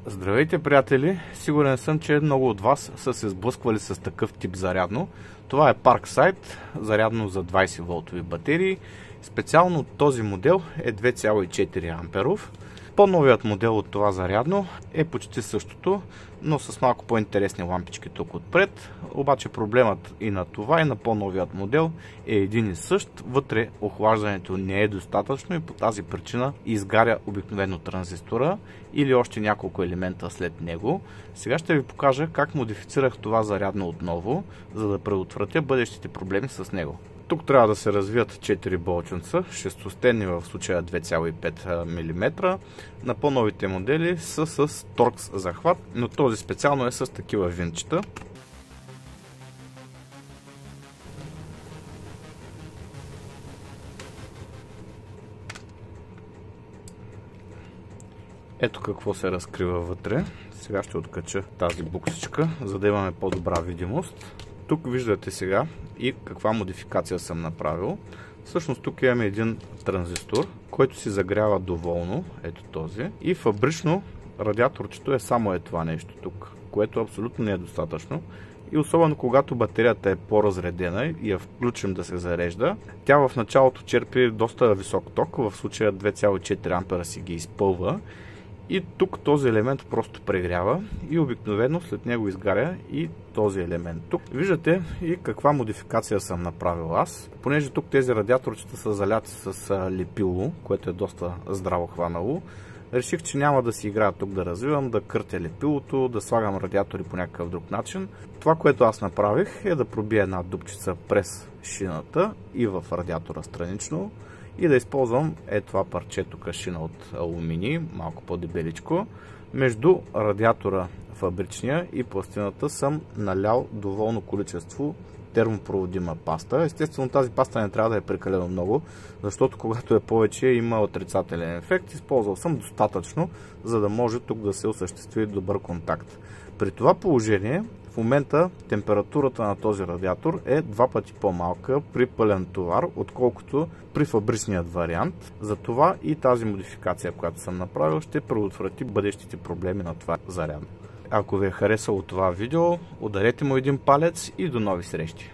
Здравейте, приятели! Сигурен съм, че много от вас са се сблъсквали с такъв тип зарядно. Това е Parkside, зарядно за 20 волтови батерии. Специално този модел е 2,4 амперов. По-новият модел от това зарядно е почти същото, но с малко по-интересни лампички тук отпред. Обаче проблемът и на това, и на по-новият модел е един и същ. Вътре охлаждането не е достатъчно и по тази причина изгаря обикновено транзистора или още няколко елемента след него. Сега ще ви покажа как модифицирах това зарядно отново, за да предотвратя бъдещите проблеми с него. Тук трябва да се развият 4 болченца, 6-стенни в случая 2,5 мм. На по-новите модели са с торкс захват, но този специално е с такива винчета. Ето какво се разкрива вътре. Сега ще откача тази буксичка, за да имаме по-добра видимост. Тук виждате сега и каква модификация съм направил. Всъщност тук имаме един транзистор, който си загрява доволно, ето този. И фабрично радиаторчето е само това нещо тук, което абсолютно не е достатъчно. И особено когато батерията е по-разредена и я включим да се зарежда, тя в началото черпи доста висок ток, в случая 2,4 ампера си ги изпълва. И тук този елемент просто прегрява и обикновено след него изгаря и този елемент. Тук виждате и каква модификация съм направил аз. Понеже тук тези радиаторчета са заляти с лепило, което е доста здраво хванало, реших, че няма да си играя тук да развивам, да къртя лепилото, да слагам радиатори по някакъв друг начин. Това, което аз направих, е да пробия една дупчица през шината и в радиатора странично, и да използвам това парче тук, шина от алуминий, малко по-дебеличко. Между радиатора фабричния и пластината съм налял доволно количество термопроводима паста. Естествено тази паста не трябва да е прекалено много, защото когато е повече има отрицателен ефект. Използвал съм достатъчно, за да може тук да се осъществи добър контакт. При това положение в момента температурата на този радиатор е 2 пъти по-малка при пълен товар, отколкото при фабричният вариант. Затова и тази модификация, която съм направил, ще предотврати бъдещите проблеми на това зарядно. Ако ви е харесало това видео, ударете му един палец и до нови срещи!